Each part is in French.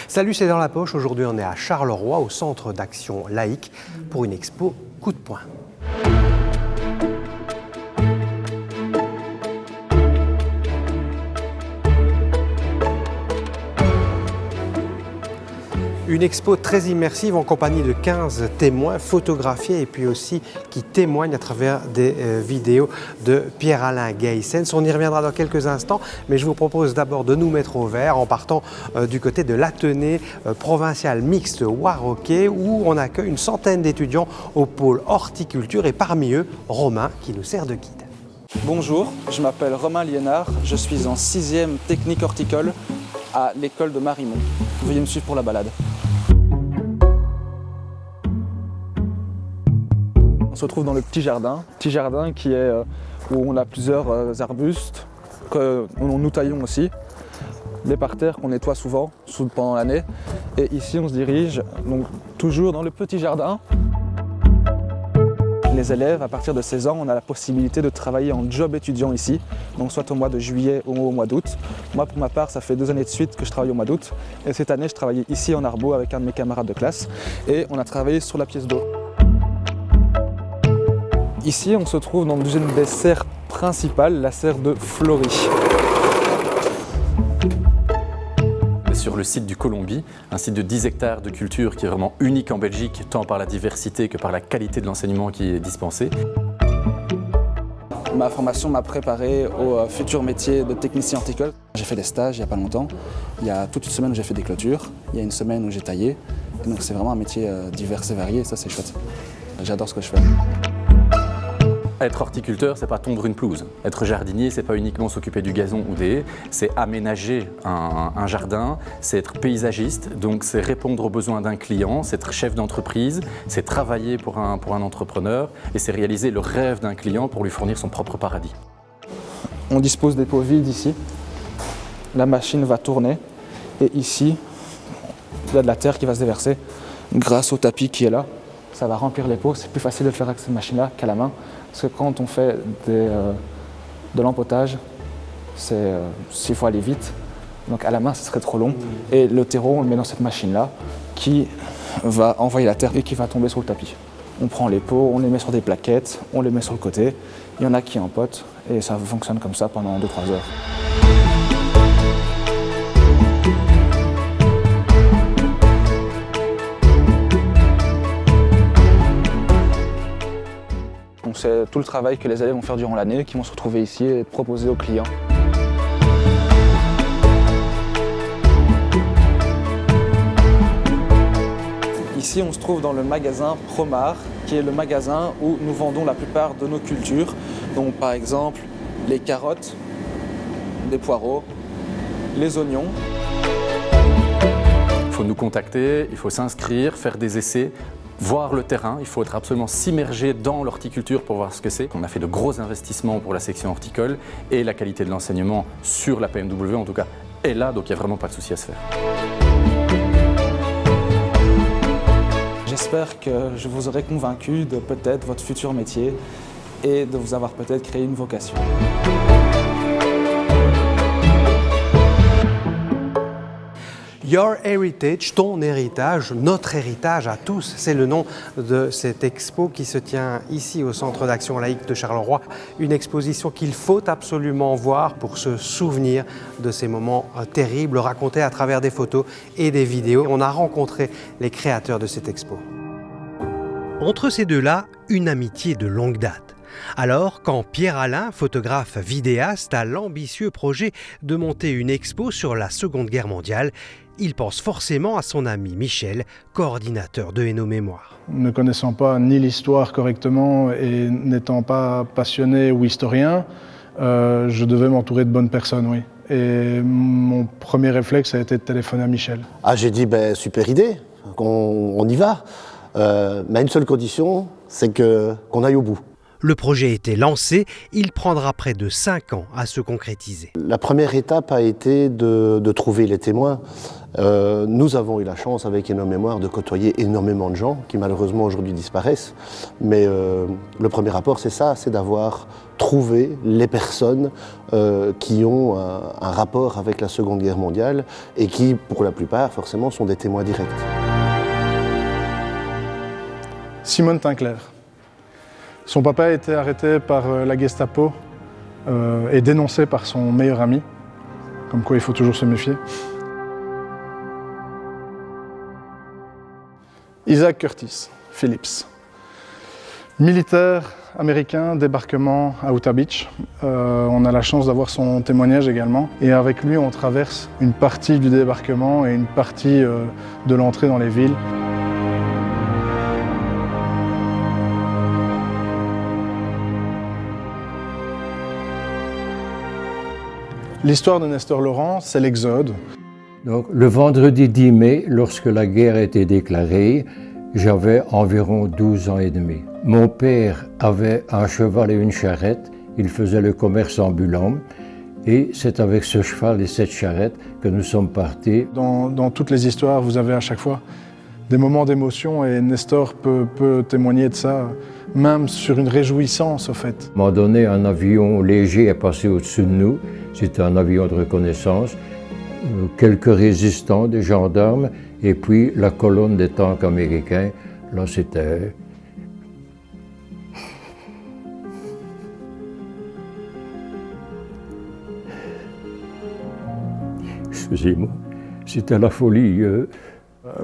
Salut, c'est dans la poche. Aujourd'hui, on est à Charleroi, au Centre d'action laïque, pour une expo Coup de poing. Une expo très immersive en compagnie de 15 témoins photographiés et puis aussi qui témoignent à travers des vidéos de Pierre-Alain Gayssens. On y reviendra dans quelques instants, mais je vous propose d'abord de nous mettre au vert en partant du côté de l'Athénée provincial mixte Ouarokais où on accueille une centaine d'étudiants au pôle horticulture et parmi eux, Romain qui nous sert de guide. Bonjour, je m'appelle Romain Liénard, je suis en 6e technique horticole à l'école de Marimont. Veuillez me suivre pour la balade. On se retrouve dans le petit jardin qui est où on a plusieurs arbustes que nous taillons aussi, les parterres qu'on nettoie souvent pendant l'année. Et ici on se dirige donc toujours dans le petit jardin. Les élèves, à partir de 16 ans, on a la possibilité de travailler en job étudiant ici, donc soit au mois de juillet ou au mois d'août. Moi, pour ma part, ça fait 2 années de suite que je travaille au mois d'août. Et cette année, je travaillais ici en arbo avec un de mes camarades de classe. Et on a travaillé sur la pièce d'eau. Ici, on se trouve dans une des serres principales, la serre de Flory. Sur le site du Colombi, un site de 10 hectares de culture qui est vraiment unique en Belgique, tant par la diversité que par la qualité de l'enseignement qui est dispensé. Ma formation m'a préparé au futur métier de technicien horticole. J'ai fait des stages il n'y a pas longtemps. Il y a toute une semaine où j'ai fait des clôtures, il y a une semaine où j'ai taillé. Et donc c'est vraiment un métier divers et varié, et ça c'est chouette. J'adore ce que je fais. Être horticulteur, c'est pas tondre une pelouse. Être jardinier, c'est pas uniquement s'occuper du gazon ou des haies, c'est aménager un jardin, c'est être paysagiste, donc c'est répondre aux besoins d'un client, c'est être chef d'entreprise, c'est travailler pour un entrepreneur et c'est réaliser le rêve d'un client pour lui fournir son propre paradis. On dispose des pots vides ici, la machine va tourner et ici, il y a de la terre qui va se déverser grâce au tapis qui est là. Ça va remplir les pots, c'est plus facile de le faire avec cette machine-là qu'à la main. Parce que quand on fait de l'empotage, il faut aller vite. Donc à la main, ce serait trop long. Et le terreau, on le met dans cette machine-là qui va envoyer la terre et qui va tomber sur le tapis. On prend les pots, on les met sur des plaquettes, on les met sur le côté. Il y en a qui empotent et ça fonctionne comme ça pendant 2-3 heures. C'est tout le travail que les élèves vont faire durant l'année, qui vont se retrouver ici et proposer aux clients. Ici, on se trouve dans le magasin Promar, qui est le magasin où nous vendons la plupart de nos cultures. Donc par exemple, les carottes, les poireaux, les oignons. Il faut nous contacter, il faut s'inscrire, faire des essais, voir le terrain, il faut être absolument s'immerger dans l'horticulture pour voir ce que c'est. On a fait de gros investissements pour la section horticole et la qualité de l'enseignement sur la PMW en tout cas est là, donc il n'y a vraiment pas de souci à se faire. J'espère que je vous aurai convaincu de peut-être votre futur métier et de vous avoir peut-être créé une vocation. Your Heritage, ton héritage, notre héritage à tous, c'est le nom de cette expo qui se tient ici au Centre d'action laïque de Charleroi. Une exposition qu'il faut absolument voir pour se souvenir de ces moments terribles racontés à travers des photos et des vidéos. On a rencontré les créateurs de cette expo. Entre ces deux-là, une amitié de longue date. Alors, quand Pierre-Alain, photographe vidéaste, a l'ambitieux projet de monter une expo sur la Seconde Guerre mondiale, il pense forcément à son ami Michel, coordinateur de Hainaut Mémoire. Ne connaissant pas ni l'histoire correctement et n'étant pas passionné ou historien, je devais m'entourer de bonnes personnes, oui. Et mon premier réflexe a été de téléphoner à Michel. Ah, j'ai dit, super idée, on y va. Mais à une seule condition, c'est qu'on aille au bout. Le projet a été lancé, il prendra près de 5 ans à se concrétiser. La première étape a été de trouver les témoins. Nous avons eu la chance, avec Nos Mémoires, de côtoyer énormément de gens qui malheureusement aujourd'hui disparaissent. Mais le premier rapport, c'est ça, c'est d'avoir trouvé les personnes qui ont un rapport avec la Seconde Guerre mondiale et qui, pour la plupart, forcément, sont des témoins directs. Simone Tinclair. Son papa a été arrêté par la Gestapo et dénoncé par son meilleur ami, comme quoi il faut toujours se méfier. Isaac Curtis Phillips, militaire américain, débarquement à Utah Beach. On a la chance d'avoir son témoignage également. Et avec lui, on traverse une partie du débarquement et une partie de l'entrée dans les villes. L'histoire de Nestor Laurent, c'est l'Exode. Donc, le vendredi 10 mai, lorsque la guerre a été déclarée, j'avais environ 12 ans et demi. Mon père avait un cheval et une charrette, il faisait le commerce ambulant et c'est avec ce cheval et cette charrette que nous sommes partis. Dans toutes les histoires, vous avez à chaque fois des moments d'émotion et Nestor peut témoigner de ça, même sur une réjouissance au fait. À un moment donné, un avion léger est passé au-dessus de nous, c'était un avion de reconnaissance, quelques résistants, des gendarmes, et puis la colonne des tanks américains. Là, c'était... Excusez-moi, c'était la folie.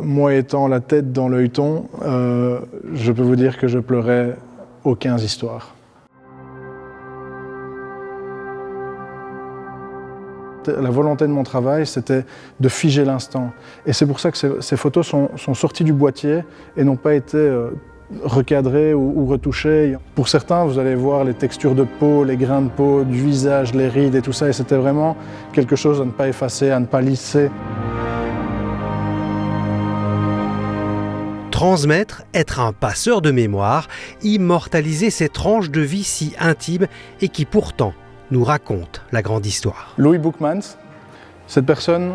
Moi étant la tête dans l'œilleton, je peux vous dire que je pleurais aux 15 histoires. La volonté de mon travail, c'était de figer l'instant. Et c'est pour ça que ces photos sont sorties du boîtier et n'ont pas été recadrées ou retouchées. Pour certains, vous allez voir les textures de peau, les grains de peau, du visage, les rides et tout ça. Et c'était vraiment quelque chose à ne pas effacer, à ne pas lisser. Transmettre, être un passeur de mémoire, immortaliser ces tranches de vie si intimes et qui pourtant nous raconte la grande histoire. Louis Boukmans, cette personne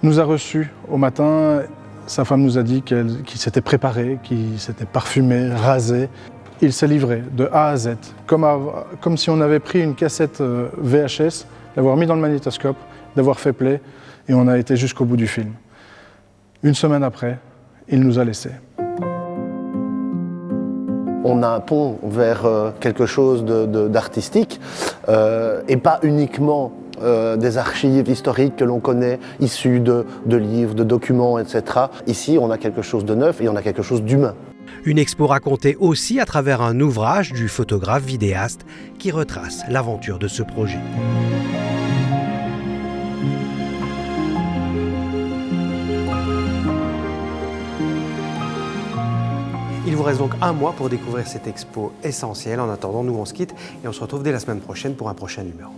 nous a reçus au matin. Sa femme nous a dit qu'il s'était préparé, qu'il s'était parfumé, rasé. Il s'est livré de A à Z, comme si on avait pris une cassette VHS, l'avoir mis dans le magnétoscope, d'avoir fait play, et on a été jusqu'au bout du film. Une semaine après, il nous a laissés. On a un pont vers quelque chose d'artistique et pas uniquement des archives historiques que l'on connaît, issues de livres, de documents, etc. Ici, on a quelque chose de neuf et on a quelque chose d'humain. Une expo racontée aussi à travers un ouvrage du photographe vidéaste qui retrace l'aventure de ce projet. Il vous reste donc un mois pour découvrir cette expo essentielle. En attendant, nous on se quitte et on se retrouve dès la semaine prochaine pour un prochain numéro.